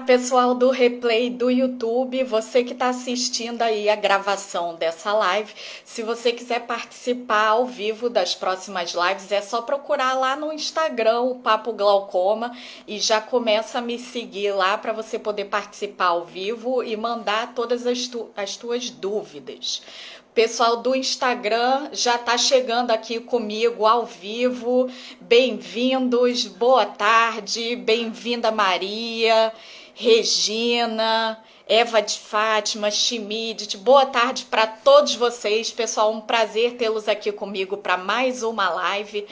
Pessoal do replay do YouTube, você que está assistindo aí a gravação dessa live, se você quiser participar ao vivo das próximas lives, é só procurar lá no Instagram o Papo Glaucoma e já começa a me seguir lá para você poder participar ao vivo e mandar todas as tuas dúvidas. Pessoal do Instagram já está chegando aqui comigo ao vivo. Bem-vindos, boa tarde, bem-vinda Maria, Regina, Eva de Fátima, Chimidit. Boa tarde para todos vocês, pessoal. Um prazer tê-los aqui comigo para mais uma live.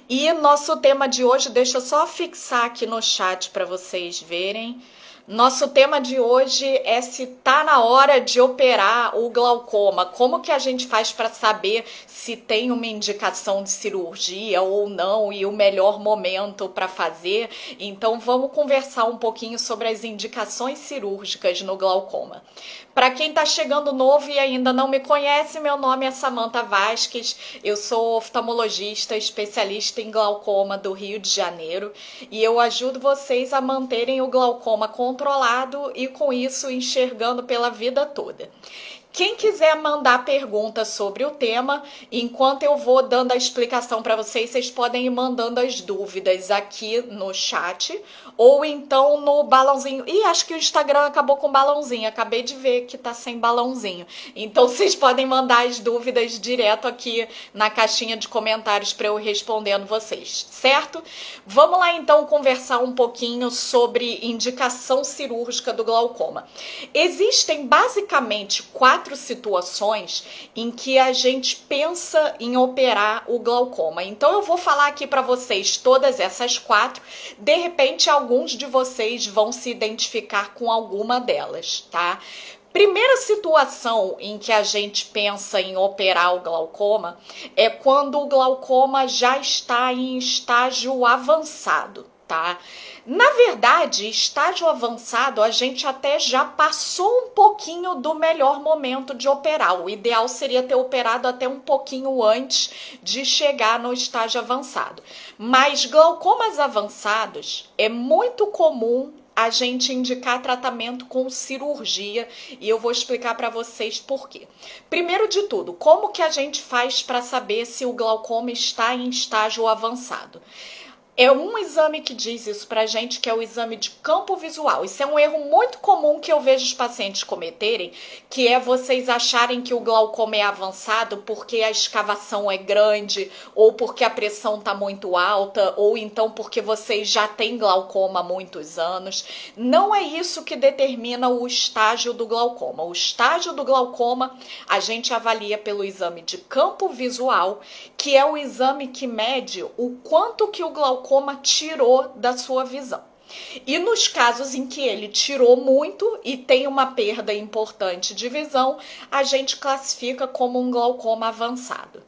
E nosso tema de hoje, deixa eu só fixar aqui no chat para vocês verem. Nosso tema de hoje é se tá na hora de operar o glaucoma. Como que a gente faz para saber se tem uma indicação de cirurgia ou não e o melhor momento para fazer? Então vamos conversar um pouquinho sobre as indicações cirúrgicas no glaucoma. Para quem está chegando novo e ainda não me conhece, meu nome é Samantha Vasques, eu sou oftalmologista, especialista em glaucoma do Rio de Janeiro e eu ajudo vocês a manterem o glaucoma controlado e com isso enxergando pela vida toda. Quem quiser mandar perguntas sobre o tema, enquanto eu vou dando a explicação para vocês, vocês podem ir mandando as dúvidas aqui no chat ou então no balãozinho. Ih, acho que o Instagram acabou com balãozinho, acabei de ver que tá sem balãozinho. Então vocês podem mandar as dúvidas direto aqui na caixinha de comentários para eu respondendo vocês, certo? Vamos lá então conversar um pouquinho sobre indicação cirúrgica do glaucoma. Existem basicamente 4 situações em que a gente pensa em operar o glaucoma. Então eu vou falar aqui para vocês todas essas 4. De repente alguns de vocês vão se identificar com alguma delas, tá? Primeira situação em que a gente pensa em operar o glaucoma é quando o glaucoma já está em estágio avançado, tá? Na verdade, estágio avançado, a gente até já passou um pouquinho do melhor momento de operar. O ideal seria ter operado até um pouquinho antes de chegar no estágio avançado. Mas glaucomas avançados é muito comum a gente indicar tratamento com cirurgia e eu vou explicar para vocês por quê. Primeiro de tudo, como que a gente faz para saber se o glaucoma está em estágio avançado? É um exame que diz isso pra gente, que é o exame de campo visual. Isso é um erro muito comum que eu vejo os pacientes cometerem, que é vocês acharem que o glaucoma é avançado porque a escavação é grande, ou porque a pressão tá muito alta, ou então porque vocês já têm glaucoma há muitos anos. Não é isso que determina o estágio do glaucoma. O estágio do glaucoma a gente avalia pelo exame de campo visual, que é o exame que mede o quanto que o glaucoma tirou da sua visão. E nos casos em que ele tirou muito e tem uma perda importante de visão, a gente classifica como um glaucoma avançado.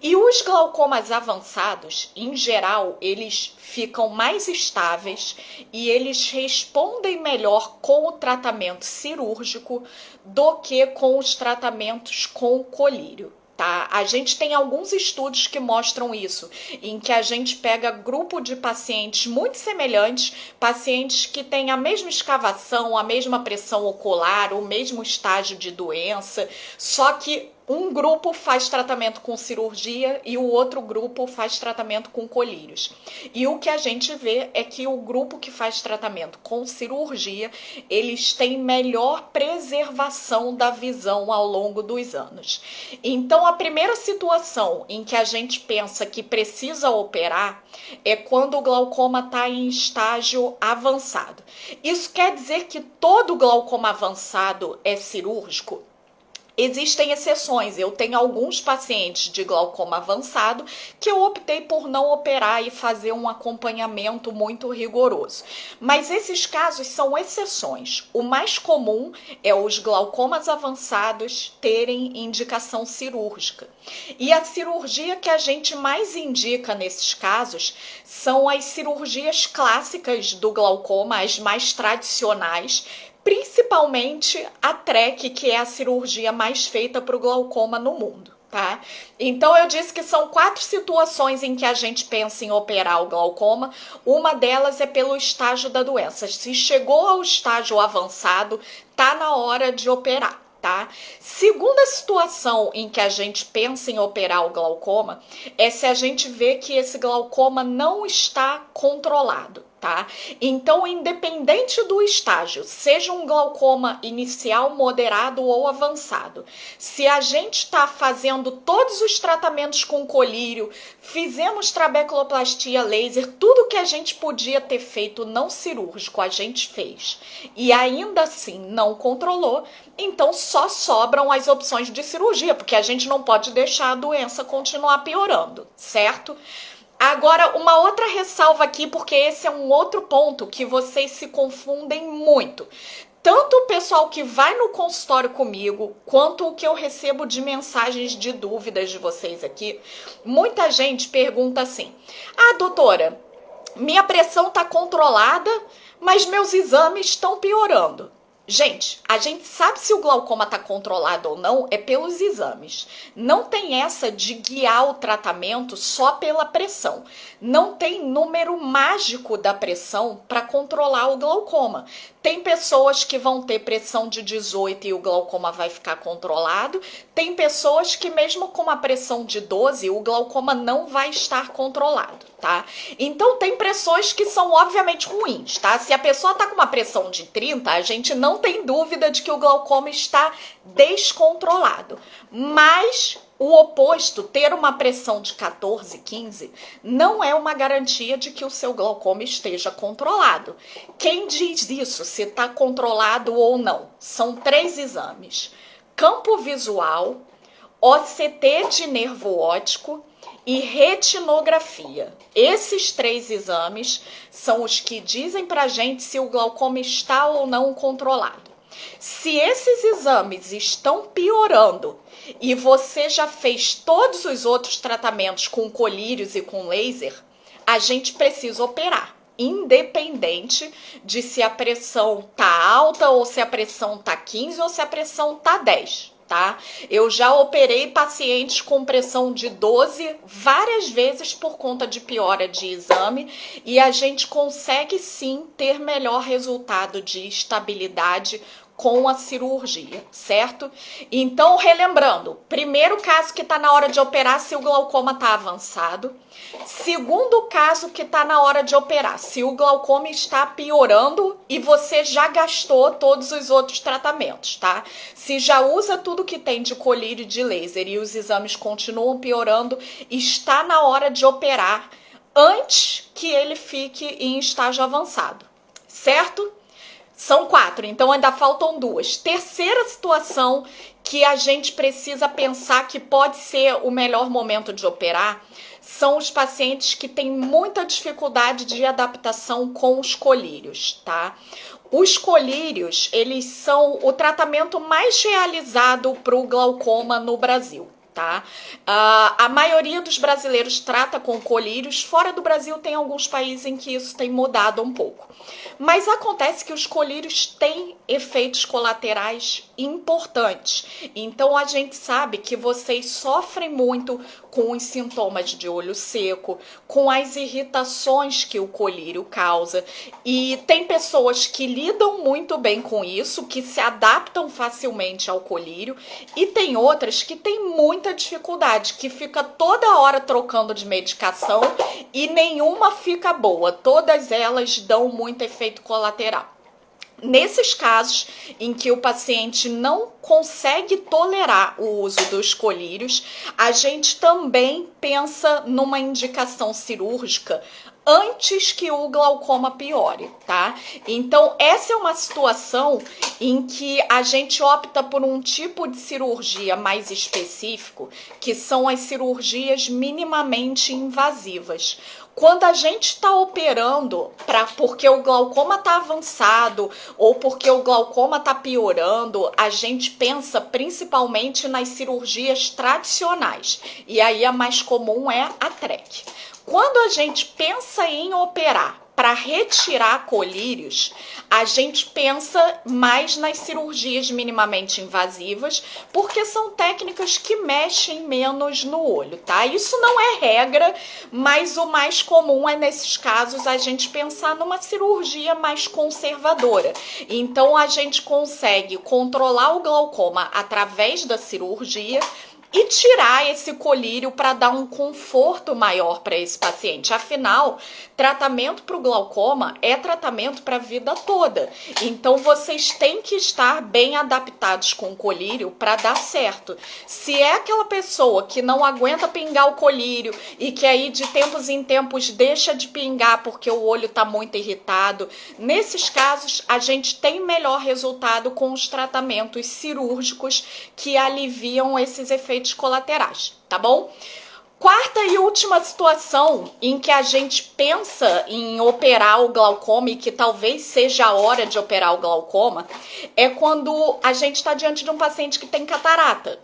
E os glaucomas avançados, em geral, eles ficam mais estáveis e eles respondem melhor com o tratamento cirúrgico do que com os tratamentos com colírio. Tá? A gente tem alguns estudos que mostram isso, em que a gente pega grupo de pacientes muito semelhantes, pacientes que têm a mesma escavação, a mesma pressão ocular, o mesmo estágio de doença, só que um grupo faz tratamento com cirurgia e o outro grupo faz tratamento com colírios. E o que a gente vê é que o grupo que faz tratamento com cirurgia, eles têm melhor preservação da visão ao longo dos anos. Então, a primeira situação em que a gente pensa que precisa operar é quando o glaucoma está em estágio avançado. Isso quer dizer que todo glaucoma avançado é cirúrgico? Existem exceções, eu tenho alguns pacientes de glaucoma avançado que eu optei por não operar e fazer um acompanhamento muito rigoroso. Mas esses casos são exceções. O mais comum é os glaucomas avançados terem indicação cirúrgica. E a cirurgia que a gente mais indica nesses casos são as cirurgias clássicas do glaucoma, as mais tradicionais, principalmente a TREC, que é a cirurgia mais feita para o glaucoma no mundo. Tá? Então eu disse que são 4 situações em que a gente pensa em operar o glaucoma. Uma delas é pelo estágio da doença. Se chegou ao estágio avançado, tá na hora de operar. Tá? Segunda situação em que a gente pensa em operar o glaucoma é se a gente vê que esse glaucoma não está controlado. Tá? Então, independente do estágio, seja um glaucoma inicial, moderado ou avançado, se a gente está fazendo todos os tratamentos com colírio, fizemos trabeculoplastia laser, tudo que a gente podia ter feito não cirúrgico, a gente fez, e ainda assim não controlou, então só sobram as opções de cirurgia, porque a gente não pode deixar a doença continuar piorando, certo? Agora, uma outra ressalva aqui, porque esse é um outro ponto que vocês se confundem muito. Tanto o pessoal que vai no consultório comigo, quanto o que eu recebo de mensagens de dúvidas de vocês aqui, muita gente pergunta assim: ah, doutora, minha pressão está controlada, mas meus exames estão piorando. Gente, a gente sabe se o glaucoma está controlado ou não é pelos exames. Não tem essa de guiar o tratamento só pela pressão. Não tem número mágico da pressão para controlar o glaucoma. Tem pessoas que vão ter pressão de 18 e o glaucoma vai ficar controlado. Tem pessoas que mesmo com uma pressão de 12, o glaucoma não vai estar controlado, tá? Então tem pressões que são obviamente ruins, tá? Se a pessoa tá com uma pressão de 30, a gente não tem dúvida de que o glaucoma está descontrolado. Mas o oposto, ter uma pressão de 14, 15, não é uma garantia de que o seu glaucoma esteja controlado. Quem diz isso, se está controlado ou não? São 3 exames: campo visual, OCT de nervo óptico e retinografia. Esses 3 exames são os que dizem pra gente se o glaucoma está ou não controlado. Se esses exames estão piorando e você já fez todos os outros tratamentos com colírios e com laser, a gente precisa operar, independente de se a pressão tá alta ou se a pressão tá 15 ou se a pressão tá 10. Tá? Eu já operei pacientes com pressão de 12 várias vezes por conta de piora de exame e a gente consegue sim ter melhor resultado de estabilidade com a cirurgia, certo? Então, relembrando, primeiro caso que tá na hora de operar se o glaucoma tá avançado. Segundo caso que tá na hora de operar, se o glaucoma está piorando e você já gastou todos os outros tratamentos, tá? Se já usa tudo que tem de colírio e de laser e os exames continuam piorando, está na hora de operar antes que ele fique em estágio avançado, certo? São 4, então ainda faltam 2. Terceira situação que a gente precisa pensar que pode ser o melhor momento de operar são os pacientes que têm muita dificuldade de adaptação com os colírios, tá? Os colírios, eles são o tratamento mais realizado para o glaucoma no Brasil. Tá? A maioria dos brasileiros trata com colírios. Fora do Brasil tem alguns países em que isso tem mudado um pouco. Mas acontece que os colírios têm efeitos colaterais importantes. Então a gente sabe que vocês sofrem muito com os sintomas de olho seco, com as irritações que o colírio causa. E tem pessoas que lidam muito bem com isso, que se adaptam facilmente ao colírio, e tem outras que têm muita dificuldade, que fica toda hora trocando de medicação e nenhuma fica boa. Todas elas dão muito efeito colateral. Nesses casos em que o paciente não consegue tolerar o uso dos colírios, a gente também pensa numa indicação cirúrgica antes que o glaucoma piore, tá? Então, essa é uma situação em que a gente opta por um tipo de cirurgia mais específico, que são as cirurgias minimamente invasivas. Quando a gente está operando porque o glaucoma está avançado ou porque o glaucoma está piorando, a gente pensa principalmente nas cirurgias tradicionais. E aí a mais comum é a TREC. Quando a gente pensa em operar para retirar colírios, a gente pensa mais nas cirurgias minimamente invasivas, porque são técnicas que mexem menos no olho, tá? Isso não é regra, mas o mais comum é, nesses casos, a gente pensar numa cirurgia mais conservadora. Então, a gente consegue controlar o glaucoma através da cirurgia e tirar esse colírio para dar um conforto maior para esse paciente. Afinal, tratamento para o glaucoma é tratamento para a vida toda. Então, vocês têm que estar bem adaptados com o colírio para dar certo. Se é aquela pessoa que não aguenta pingar o colírio e que aí de tempos em tempos deixa de pingar porque o olho está muito irritado, nesses casos a gente tem melhor resultado com os tratamentos cirúrgicos que aliviam esses efeitos colaterais, tá bom? Quarta e última situação em que a gente pensa em operar o glaucoma e que talvez seja a hora de operar o glaucoma é quando a gente está diante de um paciente que tem catarata.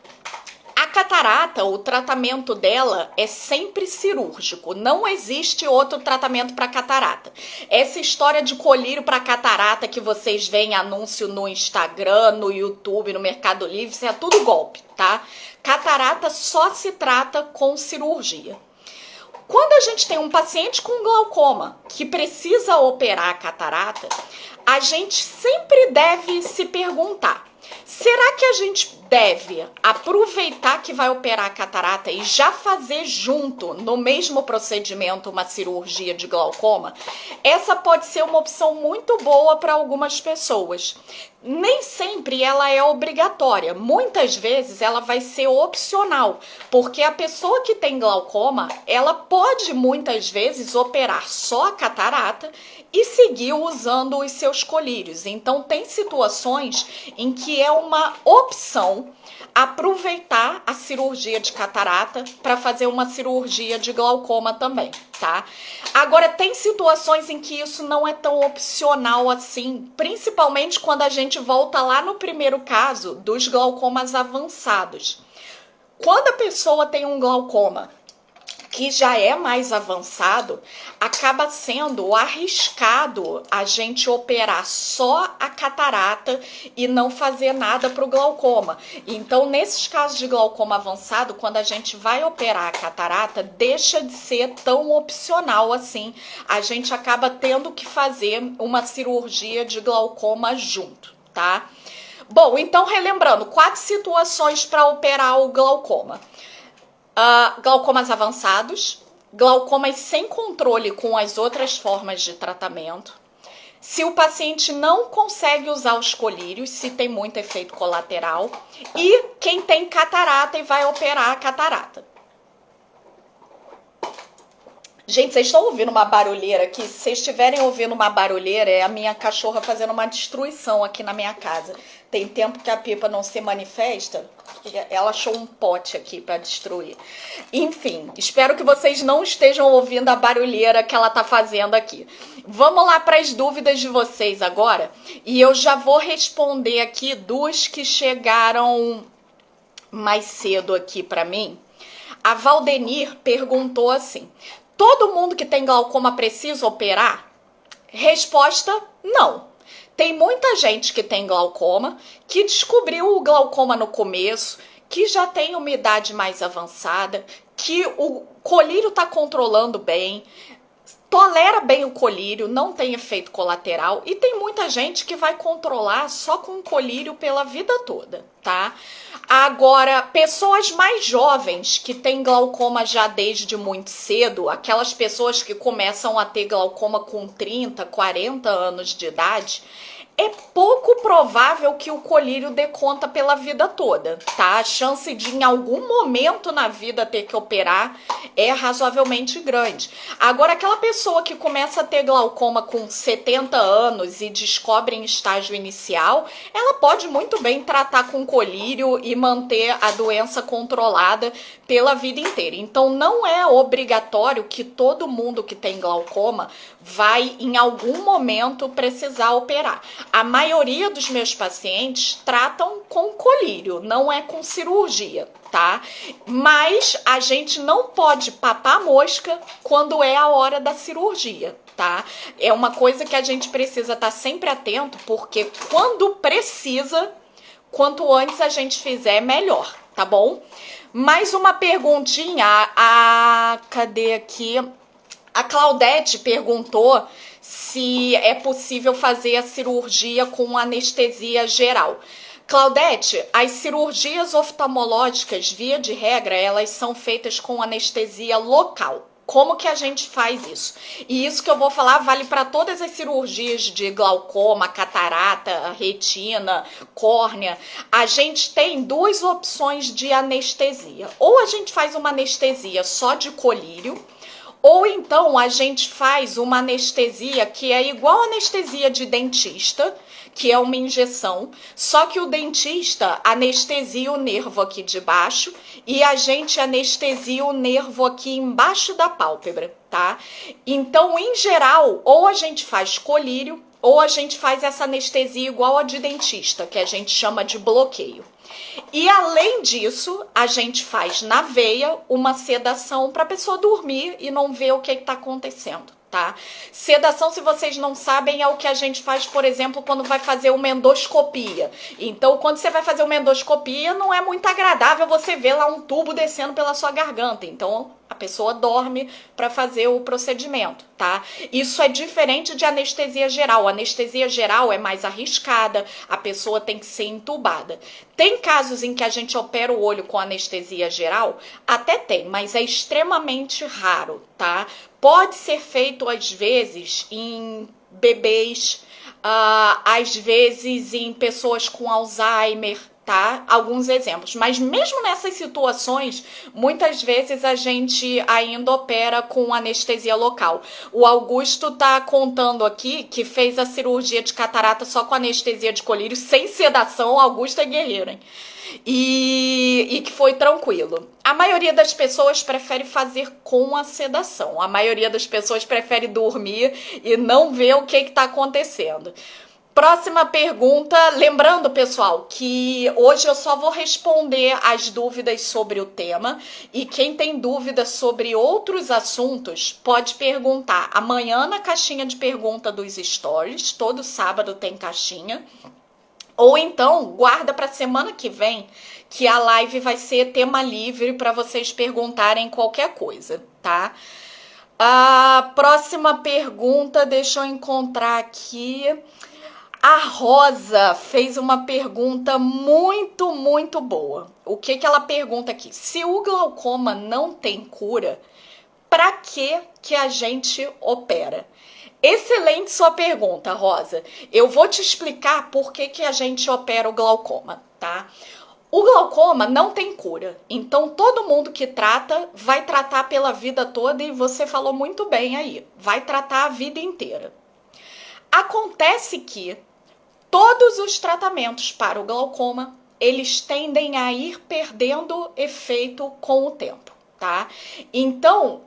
A catarata, o tratamento dela é sempre cirúrgico, não existe outro tratamento para catarata. Essa história de colírio para catarata que vocês veem anúncio no Instagram, no YouTube, no Mercado Livre, isso é tudo golpe, tá? Catarata só se trata com cirurgia. Quando a gente tem um paciente com glaucoma que precisa operar a catarata, a gente sempre deve se perguntar: será que a gente deve aproveitar que vai operar a catarata e já fazer junto, no mesmo procedimento, uma cirurgia de glaucoma? Essa pode ser uma opção muito boa para algumas pessoas. Nem sempre ela é obrigatória, muitas vezes ela vai ser opcional, porque a pessoa que tem glaucoma, ela pode muitas vezes operar só a catarata e seguir usando os seus colírios. Então tem situações em que é uma opção aproveitar a cirurgia de catarata para fazer uma cirurgia de glaucoma também, tá? Agora, tem situações em que isso não é tão opcional assim, principalmente quando a gente volta lá no primeiro caso dos glaucomas avançados. Quando a pessoa tem um glaucoma que já é mais avançado, acaba sendo arriscado a gente operar só a catarata e não fazer nada para o glaucoma. Então, nesses casos de glaucoma avançado, quando a gente vai operar a catarata, deixa de ser tão opcional assim. A gente acaba tendo que fazer uma cirurgia de glaucoma junto, tá? Bom, então relembrando, 4 situações para operar o glaucoma. Glaucomas avançados, glaucomas sem controle com as outras formas de tratamento, se o paciente não consegue usar os colírios, se tem muito efeito colateral, e quem tem catarata e vai operar a catarata. Gente, vocês estão ouvindo uma barulheira aqui? Se vocês estiverem ouvindo uma barulheira, é a minha cachorra fazendo uma destruição aqui na minha casa. Tem tempo que a Pipa não se manifesta, ela achou um pote aqui para destruir. Enfim, espero que vocês não estejam ouvindo a barulheira que ela tá fazendo aqui. Vamos lá para as dúvidas de vocês agora, e eu já vou responder aqui 2 que chegaram mais cedo aqui para mim. A Valdenir perguntou assim: todo mundo que tem glaucoma precisa operar? Resposta: não. Tem muita gente que tem glaucoma, que descobriu o glaucoma no começo, que já tem uma idade mais avançada, que o colírio está controlando bem, tolera bem o colírio, não tem efeito colateral, e tem muita gente que vai controlar só com o colírio pela vida toda, tá? Agora, pessoas mais jovens que têm glaucoma já desde muito cedo, aquelas pessoas que começam a ter glaucoma com 30, 40 anos de idade, é pouco provável que o colírio dê conta pela vida toda, tá? A chance de em algum momento na vida ter que operar é razoavelmente grande. Agora, aquela pessoa que começa a ter glaucoma com 70 anos e descobre em estágio inicial, ela pode muito bem tratar com colírio e manter a doença controlada pela vida inteira. Então, não é obrigatório que todo mundo que tem glaucoma vai em algum momento precisar operar. A maioria dos meus pacientes tratam com colírio, não é com cirurgia, tá? Mas a gente não pode papar mosca quando é a hora da cirurgia, tá? É uma coisa que a gente precisa estar sempre atento, porque quando precisa, quanto antes a gente fizer, melhor, tá bom? Mais uma perguntinha, cadê aqui? A Claudete perguntou se é possível fazer a cirurgia com anestesia geral. Claudete, as cirurgias oftalmológicas, via de regra, elas são feitas com anestesia local. Como que a gente faz isso? E isso que eu vou falar vale para todas as cirurgias de glaucoma, catarata, retina, córnea. A gente tem duas opções de anestesia. Ou a gente faz uma anestesia só de colírio, ou então a gente faz uma anestesia que é igual anestesia de dentista, que é uma injeção, só que o dentista anestesia o nervo aqui de baixo e a gente anestesia o nervo aqui embaixo da pálpebra, tá? Então, em geral, ou a gente faz colírio, ou a gente faz essa anestesia igual a de dentista, que a gente chama de bloqueio. E além disso, a gente faz na veia uma sedação para a pessoa dormir e não ver o que está acontecendo, tá? Sedação, se vocês não sabem, é o que a gente faz, por exemplo, quando vai fazer uma endoscopia. Então, quando você vai fazer uma endoscopia, não é muito agradável você ver lá um tubo descendo pela sua garganta. Então, a pessoa dorme para fazer o procedimento, tá? Isso é diferente de anestesia geral. A anestesia geral é mais arriscada, a pessoa tem que ser entubada. Tem casos em que a gente opera o olho com anestesia geral? Até tem, mas é extremamente raro, tá? Pode ser feito, às vezes, em bebês, às vezes em pessoas com Alzheimer, tá? Alguns exemplos. Mas mesmo nessas situações, muitas vezes a gente ainda opera com anestesia local. O Augusto tá contando aqui que fez a cirurgia de catarata só com anestesia de colírio, sem sedação. O Augusto é guerreiro, hein? E que foi tranquilo. A maioria das pessoas prefere fazer com a sedação. A maioria das pessoas prefere dormir e não ver o que está acontecendo. Próxima pergunta, lembrando, pessoal, que hoje eu só vou responder as dúvidas sobre o tema e quem tem dúvidas sobre outros assuntos pode perguntar amanhã na caixinha de pergunta dos stories, todo sábado tem caixinha, ou então guarda para semana que vem, que a live vai ser tema livre para vocês perguntarem qualquer coisa, tá? A próxima pergunta, deixa eu encontrar aqui. A Rosa fez uma pergunta muito, muito boa. O que ela pergunta aqui? Se o glaucoma não tem cura, para que a gente opera? Excelente sua pergunta, Rosa. Eu vou te explicar por que a gente opera o glaucoma, tá? O glaucoma não tem cura, então todo mundo que trata vai tratar pela vida toda e você falou muito bem aí, vai tratar a vida inteira. Acontece que todos os tratamentos para o glaucoma, eles tendem a ir perdendo efeito com o tempo, tá? Então,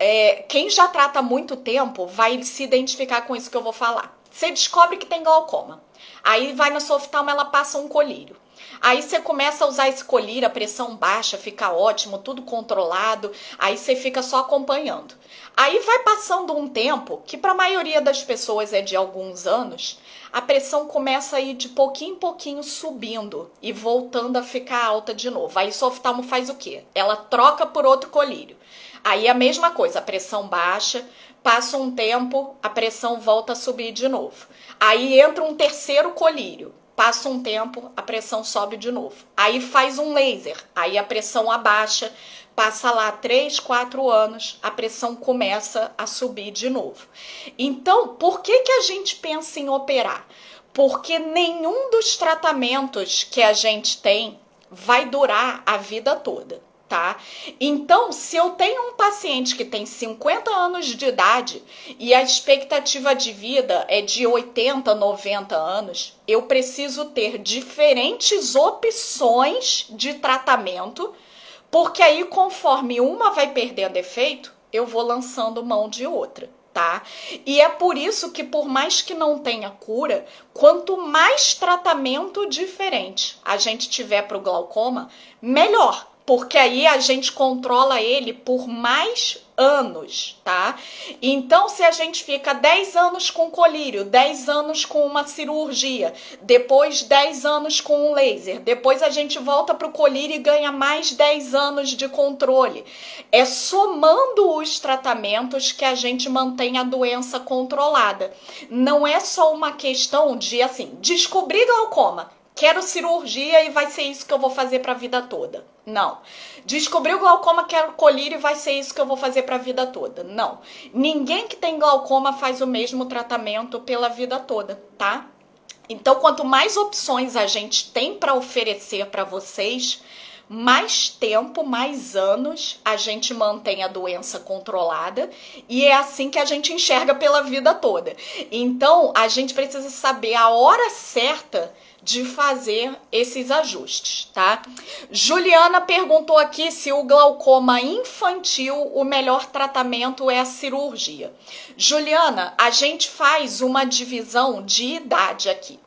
quem já trata há muito tempo vai se identificar com isso que eu vou falar. Você descobre que tem glaucoma, aí vai na sua oftalma, ela passa um colírio. Aí você começa a usar esse colírio, a pressão baixa, fica ótimo, tudo controlado, aí você fica só acompanhando. Aí vai passando um tempo, que para a maioria das pessoas é de alguns anos, a pressão começa a ir de pouquinho em pouquinho subindo e voltando a ficar alta de novo. Aí sua oftalmo faz o quê? Ela troca por outro colírio. Aí a mesma coisa, a pressão baixa, passa um tempo, a pressão volta a subir de novo. Aí entra um terceiro colírio. Passa um tempo, a pressão sobe de novo. Aí faz um laser, aí a pressão abaixa, passa lá 3, 4 anos, a pressão começa a subir de novo. Então, por que a gente pensa em operar? Porque nenhum dos tratamentos que a gente tem vai durar a vida toda, tá? Então, se eu tenho um paciente que tem 50 anos de idade e a expectativa de vida é de 80, 90 anos, eu preciso ter diferentes opções de tratamento, porque aí conforme uma vai perdendo efeito, eu vou lançando mão de outra, tá? E é por isso que, por mais que não tenha cura, quanto mais tratamento diferente a gente tiver para o glaucoma, melhor. porque aí a gente controla ele por mais anos, tá? Então, se a gente fica 10 anos com colírio, 10 anos com uma cirurgia, depois 10 anos com um laser, depois a gente volta pro colírio e ganha mais 10 anos de controle. É somando os tratamentos que a gente mantém a doença controlada. Não é só uma questão de, assim, descobrir glaucoma, quero cirurgia e vai ser isso que eu vou fazer para a vida toda. Não. Descobri o glaucoma, quero colírio e vai ser isso que eu vou fazer para a vida toda. Não. Ninguém que tem glaucoma faz o mesmo tratamento pela vida toda, tá? Então, quanto mais opções a gente tem para oferecer para vocês, mais tempo, mais anos a gente mantém a doença controlada e é assim que a gente enxerga pela vida toda. Então, a gente precisa saber a hora certa de fazer esses ajustes, tá? Juliana perguntou aqui se o glaucoma infantil, o melhor tratamento é a cirurgia. Juliana, a gente faz uma divisão de idade aqui.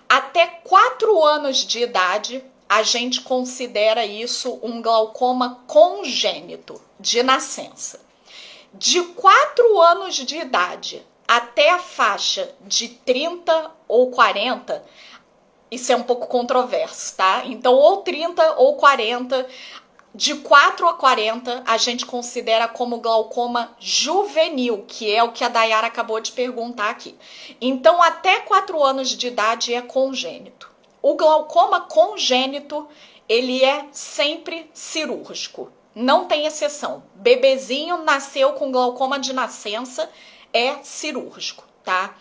Até 4 anos de idade, a gente considera isso um glaucoma congênito, de nascença. De 4 anos de idade até a faixa de 30 ou 40, isso é um pouco controverso, tá? Então, ou 30 ou 40, de 4 a 40, a gente considera como glaucoma juvenil, que é o que a Dayara acabou de perguntar aqui. Então, até 4 anos de idade é congênito. O glaucoma congênito, ele é sempre cirúrgico. Não tem exceção. Bebezinho nasceu com glaucoma de nascença, é cirúrgico, tá?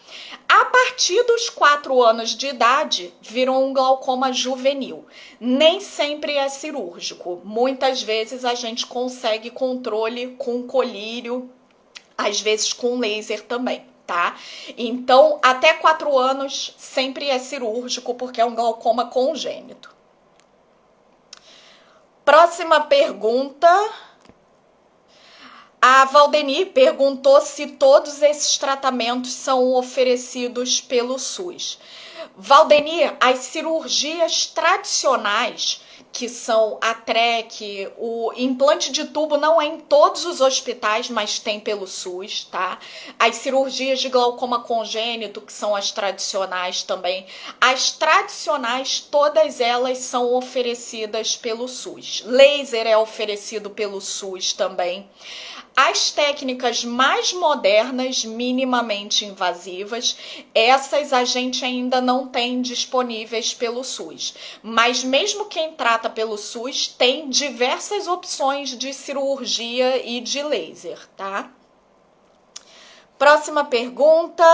A partir dos 4 anos de idade, virou um glaucoma juvenil. Nem sempre é cirúrgico. Muitas vezes a gente consegue controle com colírio, às vezes com laser também, tá? Então, até 4 anos sempre é cirúrgico, porque é um glaucoma congênito. Próxima pergunta. A Valdeni perguntou se todos esses tratamentos são oferecidos pelo SUS. Valdeni, as cirurgias tradicionais, que são a TREC, o implante de tubo não é em todos os hospitais, mas tem pelo SUS, tá? As cirurgias de glaucoma congênito, que são as tradicionais também. As tradicionais, todas elas são oferecidas pelo SUS. Laser é oferecido pelo SUS também. As técnicas mais modernas, minimamente invasivas, essas a gente ainda não tem disponíveis pelo SUS. Mas mesmo quem trata pelo SUS tem diversas opções de cirurgia e de laser, tá? Próxima pergunta.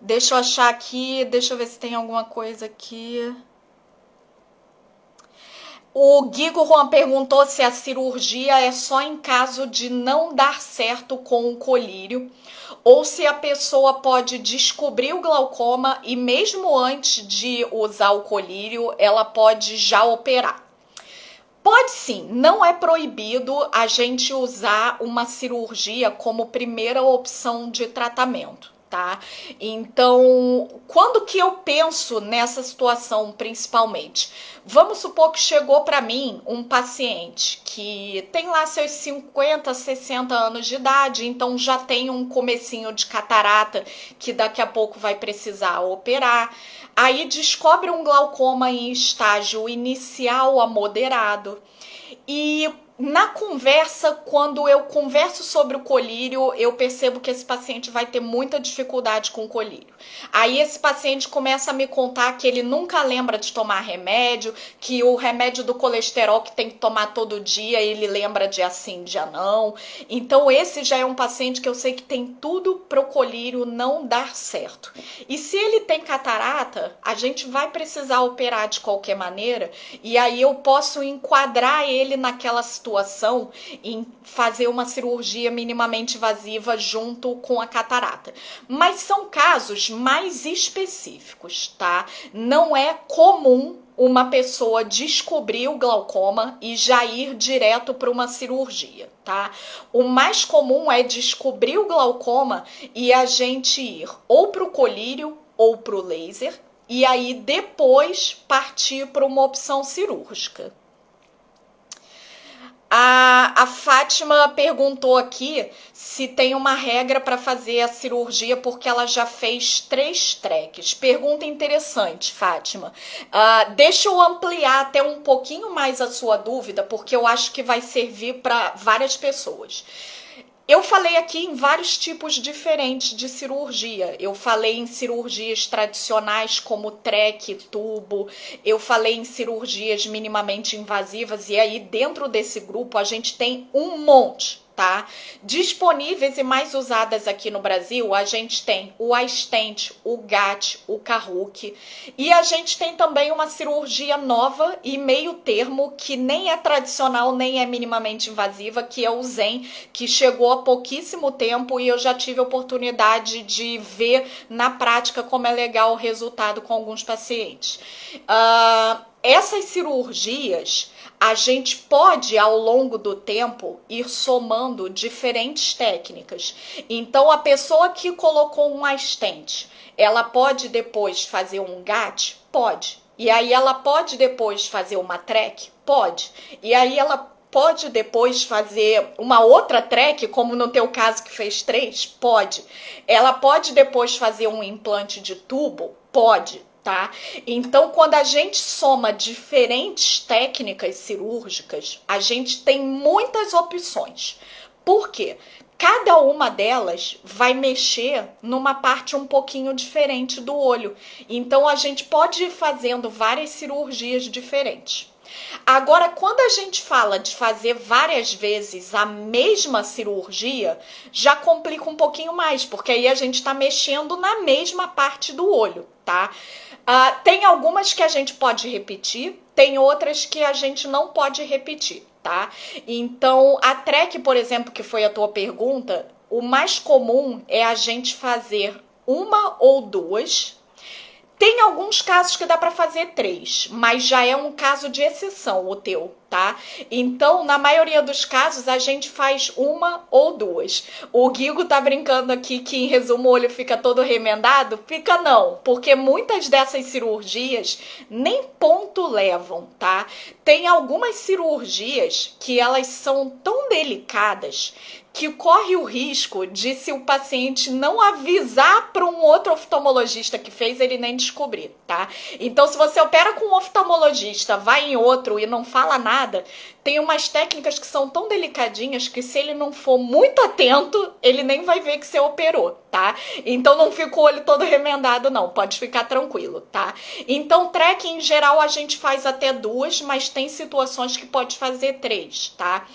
Deixa eu achar aqui, deixa eu ver se tem alguma coisa aqui. O Guigo Juan perguntou se a cirurgia é só em caso de não dar certo com o colírio ou se a pessoa pode descobrir o glaucoma e mesmo antes de usar o colírio, ela pode já operar. Pode sim, não é proibido a gente usar uma cirurgia como primeira opção de tratamento. Tá? Então, quando que eu penso nessa situação principalmente? Vamos supor que chegou para mim um paciente que tem lá seus 50, 60 anos de idade, então já tem um comecinho de catarata que daqui a pouco vai precisar operar. Aí descobre um glaucoma em estágio inicial a moderado. E na conversa, quando eu converso sobre o colírio, eu percebo que esse paciente vai ter muita dificuldade com o colírio. Aí esse paciente começa a me contar que ele nunca lembra de tomar remédio, que o remédio do colesterol que tem que tomar todo dia, ele lembra dia sim, dia não. Então esse já é um paciente que eu sei que tem tudo para o colírio não dar certo. E se ele tem catarata, a gente vai precisar operar de qualquer maneira, e aí eu posso enquadrar ele naquela situação em fazer uma cirurgia minimamente invasiva junto com a catarata. Mas são casos mais específicos, tá? Não é comum uma pessoa descobrir o glaucoma e já ir direto para uma cirurgia, tá? O mais comum é descobrir o glaucoma e a gente ir ou para o colírio ou para o laser e aí depois partir para uma opção cirúrgica. A Fátima perguntou aqui se tem uma regra para fazer a cirurgia porque ela já fez 3 treques. Pergunta interessante, Fátima. Deixa eu ampliar até um pouquinho mais a sua dúvida, porque eu acho que vai servir para várias pessoas. Eu falei aqui em vários tipos diferentes de cirurgia. Eu falei em cirurgias tradicionais como TREC, tubo. Eu falei em cirurgias minimamente invasivas. E aí, dentro desse grupo, a gente tem um monte, tá? Disponíveis e mais usadas aqui no Brasil, a gente tem o iStent, o GAT, o Kahuck. E a gente tem também uma cirurgia nova e meio termo, que nem é tradicional, nem é minimamente invasiva, que é o Zen, que chegou há pouquíssimo tempo e eu já tive a oportunidade de ver na prática como é legal o resultado com alguns pacientes. Essas cirurgias, a gente pode, ao longo do tempo, ir somando diferentes técnicas. Então, a pessoa que colocou um iStent, ela pode depois fazer um GAT? Pode. E aí ela pode depois fazer uma TREC? Pode. E aí ela pode depois fazer uma outra TREC, como no teu caso que fez 3? Pode. Ela pode depois fazer um implante de tubo? Pode. Tá? Então, quando a gente soma diferentes técnicas cirúrgicas, a gente tem muitas opções. Por quê? Cada uma delas vai mexer numa parte um pouquinho diferente do olho. Então, a gente pode ir fazendo várias cirurgias diferentes. Agora, quando a gente fala de fazer várias vezes a mesma cirurgia, já complica um pouquinho mais, porque aí a gente está mexendo na mesma parte do olho, tá? Tem algumas que a gente pode repetir, tem outras que a gente não pode repetir, tá? Então, a TREC, por exemplo, que foi a tua pergunta, o mais comum é a gente fazer uma ou duas. Tem alguns casos que dá para fazer 3, mas já é um caso de exceção o teu, tá? Então, na maioria dos casos, a gente faz uma ou duas. O Guigo tá brincando aqui que, em resumo, o olho fica todo remendado. Fica não, porque muitas dessas cirurgias nem ponto levam, tá? Tem algumas cirurgias que elas são tão delicadas que corre o risco de, se o paciente não avisar para um outro oftalmologista que fez, ele nem descobrir, tá? Então, se você opera com um oftalmologista, vai em outro e não fala nada, tem umas técnicas que são tão delicadinhas que, se ele não for muito atento, ele nem vai ver que você operou, tá? Então, não fica o olho todo remendado, não. Pode ficar tranquilo, tá? Então, TREC, em geral, a gente faz até 2, mas tem situações que pode fazer 3, tá?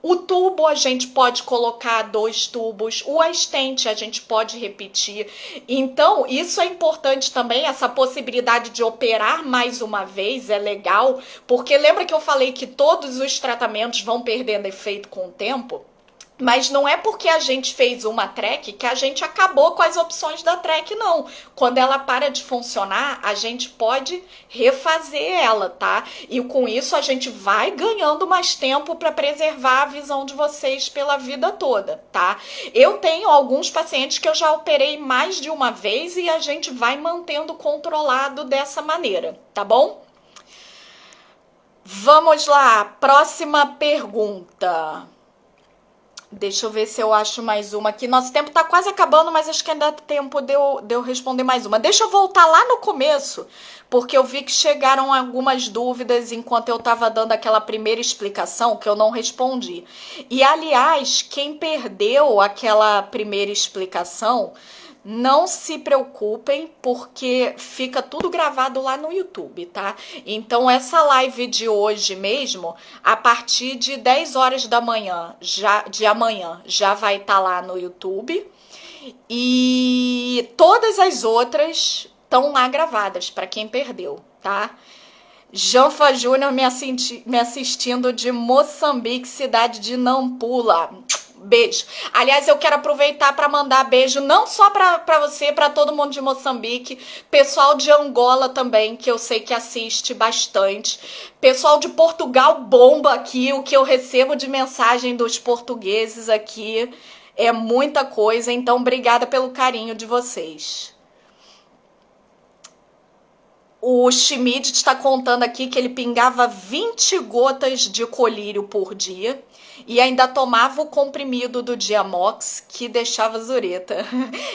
O tubo, a gente pode colocar 2 tubos. O iStent, a gente pode repetir. Então, isso é importante também, essa possibilidade de operar mais uma vez é legal, porque lembra que eu falei que todos os tratamentos vão perdendo efeito com o tempo? Mas não é porque a gente fez uma TREC que a gente acabou com as opções da TREC, não. Quando ela para de funcionar, a gente pode refazer ela, tá? E com isso a gente vai ganhando mais tempo para preservar a visão de vocês pela vida toda, tá? Eu tenho alguns pacientes que eu já operei mais de uma vez e a gente vai mantendo controlado dessa maneira, tá bom? Vamos lá, próxima pergunta. Deixa eu ver se eu acho mais uma aqui. Nosso tempo tá quase acabando, mas acho que ainda dá tempo de eu responder mais uma. Deixa eu voltar lá no começo, porque eu vi que chegaram algumas dúvidas enquanto eu tava dando aquela primeira explicação que eu não respondi. E, aliás, quem perdeu aquela primeira explicação, não se preocupem, porque fica tudo gravado lá no YouTube, tá? Então, essa live de hoje mesmo, a partir de 10 horas da manhã, de amanhã, já vai estar lá no YouTube. E todas as outras estão lá gravadas, para quem perdeu, tá? Janfa Júnior me assistindo de Moçambique, cidade de Nampula. Beijo. Aliás, eu quero aproveitar para mandar beijo não só para você, para todo mundo de Moçambique, pessoal de Angola também, que eu sei que assiste bastante. Pessoal de Portugal bomba aqui, o que eu recebo de mensagem dos portugueses aqui é muita coisa, então obrigada pelo carinho de vocês. O Schmidt está contando aqui que ele pingava 20 gotas de colírio por dia e ainda tomava o comprimido do Diamox, que deixava zureta.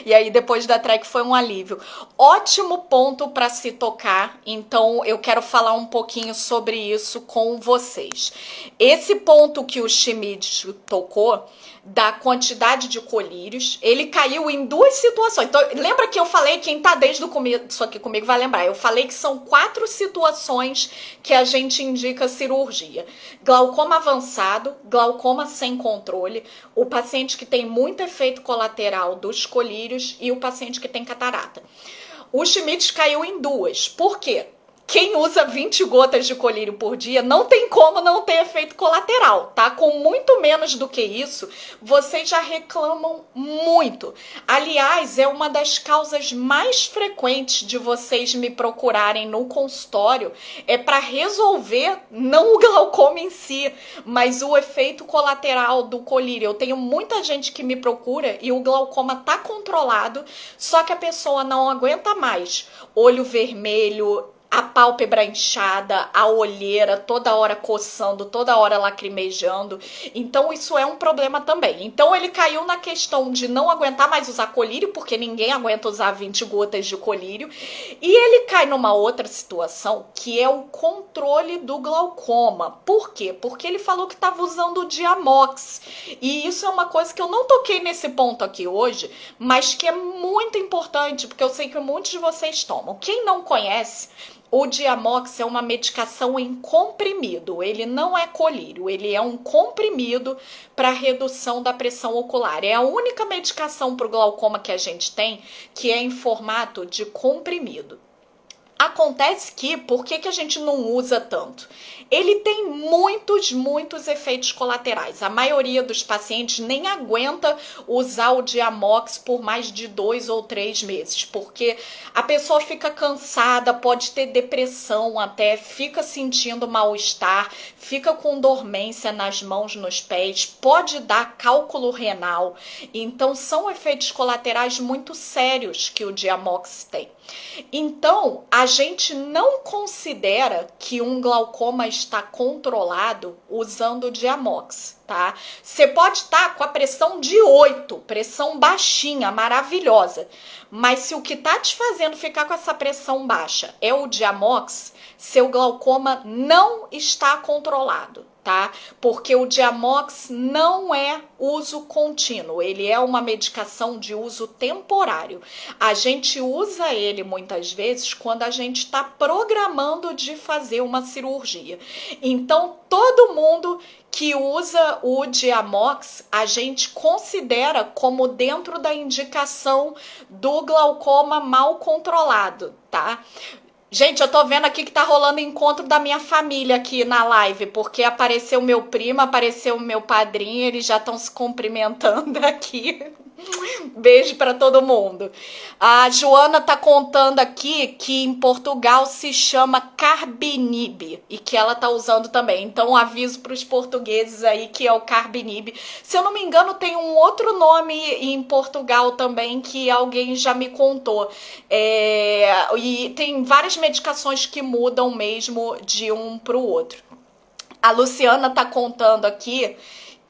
E aí depois da track foi um alívio. Ótimo ponto para se tocar, então eu quero falar um pouquinho sobre isso com vocês. Esse ponto que o Schmidt tocou, da quantidade de colírios, ele caiu em duas situações. Então, lembra que eu falei, quem tá desde o começo aqui comigo vai lembrar, eu falei que são 4 situações que a gente indica cirurgia: glaucoma avançado, glaucoma sem controle, o paciente que tem muito efeito colateral dos colírios e o paciente que tem catarata. O Schmidt caiu em duas. Por quê? Quem usa 20 gotas de colírio por dia não tem como não ter efeito colateral, tá? Com muito menos do que isso, vocês já reclamam muito. Aliás, é uma das causas mais frequentes de vocês me procurarem no consultório, é para resolver não o glaucoma em si, mas o efeito colateral do colírio. Eu tenho muita gente que me procura e o glaucoma tá controlado, só que a pessoa não aguenta mais. Olho vermelho, a pálpebra inchada, a olheira toda hora coçando, toda hora lacrimejando. Então isso é um problema também. Então ele caiu na questão de não aguentar mais usar colírio, porque ninguém aguenta usar 20 gotas de colírio. E ele cai numa outra situação, que é o controle do glaucoma. Por quê? Porque ele falou que estava usando o Diamox. E isso é uma coisa que eu não toquei nesse ponto aqui hoje, mas que é muito importante, porque eu sei que muitos de vocês tomam. Quem não conhece, o Diamox é uma medicação em comprimido, ele não é colírio, ele é um comprimido para redução da pressão ocular. É a única medicação para o glaucoma que a gente tem que é em formato de comprimido. Acontece que, por que a gente não usa tanto? Ele tem muitos efeitos colaterais. A maioria dos pacientes nem aguenta usar o Diamox por mais de 2 ou 3 meses, porque a pessoa fica cansada, pode ter depressão até, fica sentindo mal-estar, fica com dormência nas mãos, nos pés, pode dar cálculo renal. Então, são efeitos colaterais muito sérios que o Diamox tem. Então, a gente não considera que um glaucoma está controlado usando o Diamox, tá? Você pode estar com a pressão de 8, pressão baixinha, maravilhosa, mas se o que está te fazendo ficar com essa pressão baixa é o Diamox, seu glaucoma não está controlado, tá? Porque o Diamox não é uso contínuo, ele é uma medicação de uso temporário. A gente usa ele muitas vezes quando a gente está programando de fazer uma cirurgia. Então, todo mundo que usa o Diamox, a gente considera como dentro da indicação do glaucoma mal controlado, tá? Gente, eu tô vendo aqui que tá rolando encontro da minha família aqui na live, porque apareceu meu primo, apareceu meu padrinho, eles já estão se cumprimentando aqui. Beijo para todo mundo. A Joana tá contando aqui que em Portugal se chama Carbinib e que ela tá usando também. Então, aviso para os portugueses aí que é o Carbinib. Se eu não me engano, tem um outro nome em Portugal também que alguém já me contou. E tem várias medicações que mudam mesmo de um para o outro. A Luciana tá contando aqui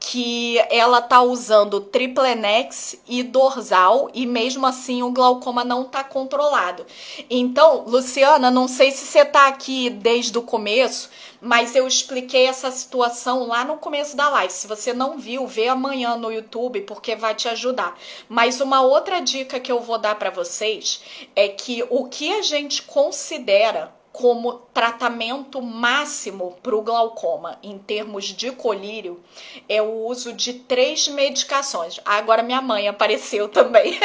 que ela tá usando triplenex e dorsal e mesmo assim o glaucoma não tá controlado. Então, Luciana, não sei se você tá aqui desde o começo, mas eu expliquei essa situação lá no começo da live. Se você não viu, vê amanhã no YouTube, porque vai te ajudar. Mas uma outra dica que eu vou dar para vocês é que o que a gente considera como tratamento máximo para o glaucoma em termos de colírio é o uso de 3 medicações. Agora minha mãe apareceu também.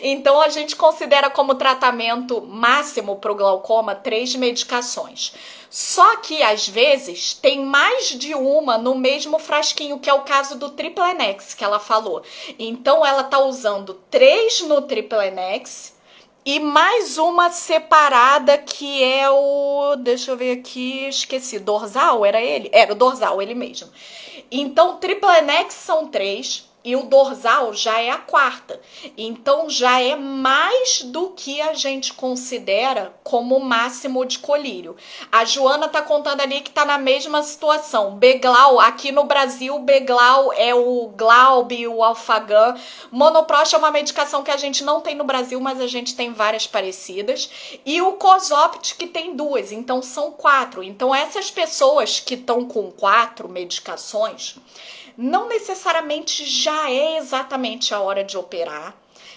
Então a gente considera como tratamento máximo para o glaucoma 3 medicações. Só que às vezes tem mais de uma no mesmo frasquinho, que é o caso do triplenex que ela falou. Então ela tá usando 3 no triplenex e mais uma separada que é o... Deixa eu ver aqui, esqueci. Dorsal, era ele? Era o dorsal, ele mesmo. Então, triplenex são 3. e o dorsal já é a quarta. Então já é mais do que a gente considera como máximo de colírio. A Joana tá contando ali que tá na mesma situação. Beglau, aqui no Brasil, Beglau é o Glaube, o Alfagan. Monoprost é uma medicação que a gente não tem no Brasil, mas a gente tem várias parecidas. E o Cozopt, que tem duas, então são 4. Então essas pessoas que estão com 4 medicações, não necessariamente já é exatamente a hora de operar,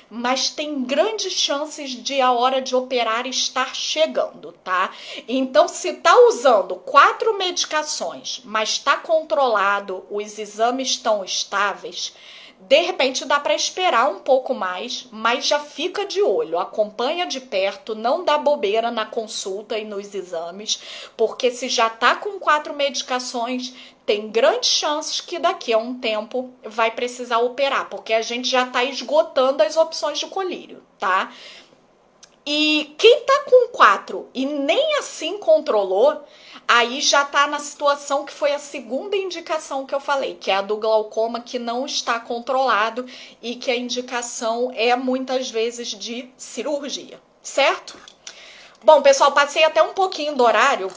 mas tem grandes chances de a hora de operar estar chegando, tá? Então, se tá usando 4 medicações, mas está controlado, os exames estão estáveis, de repente dá para esperar um pouco mais, mas já fica de olho, acompanha de perto, não dá bobeira na consulta e nos exames, porque se já tá com 4 medicações, tem grandes chances que daqui a um tempo vai precisar operar, porque a gente já tá esgotando as opções de colírio, tá? E quem tá com 4 e nem assim controlou, aí já tá na situação que foi a segunda indicação que eu falei, que é a do glaucoma que não está controlado e que a indicação é muitas vezes de cirurgia, certo? Bom, pessoal, passei até um pouquinho do horário,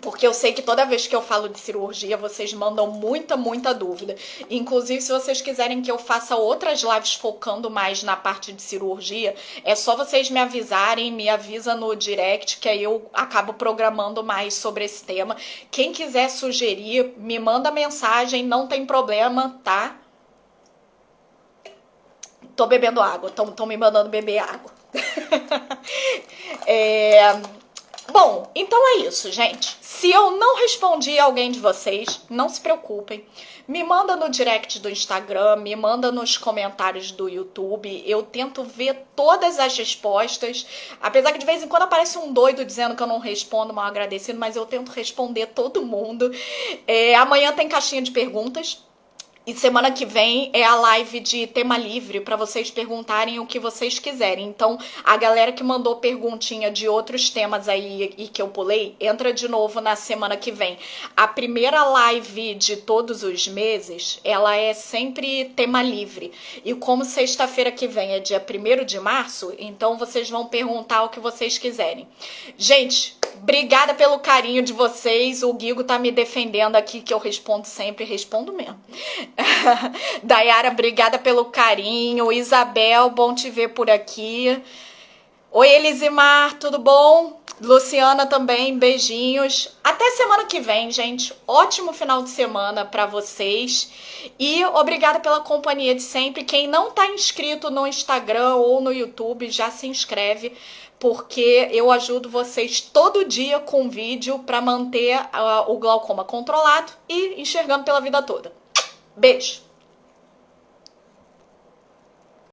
porque eu sei que toda vez que eu falo de cirurgia, vocês mandam muita dúvida. Inclusive, se vocês quiserem que eu faça outras lives focando mais na parte de cirurgia, é só vocês me avisarem, me avisa no direct, que aí eu acabo programando mais sobre esse tema. Quem quiser sugerir, me manda mensagem, não tem problema, tá? Tô bebendo água, estão me mandando beber água. Bom, então é isso, gente. Se eu não respondi a alguém de vocês, não se preocupem. Me manda no direct do Instagram, me manda nos comentários do YouTube. Eu tento ver todas as respostas. Apesar que de vez em quando aparece um doido dizendo que eu não respondo, mal agradecido, mas eu tento responder todo mundo. Amanhã tem caixinha de perguntas. E semana que vem é a live de tema livre para vocês perguntarem o que vocês quiserem. Então, a galera que mandou perguntinha de outros temas aí e que eu pulei, entra de novo na semana que vem. A primeira live de todos os meses, ela é sempre tema livre. E como sexta-feira que vem é dia 1º de março, então vocês vão perguntar o que vocês quiserem. Gente, obrigada pelo carinho de vocês. O Guigo tá me defendendo aqui, que eu respondo sempre, respondo mesmo. Dayara, obrigada pelo carinho. Isabel, bom te ver por aqui. Oi, Elisimar, tudo bom? Luciana também, beijinhos. Até semana que vem, gente. Ótimo final de semana para vocês. E obrigada pela companhia de sempre. Quem não tá inscrito no Instagram ou no YouTube, já se inscreve, porque eu ajudo vocês todo dia com vídeo para manter o glaucoma controlado e enxergando pela vida toda. Beijo!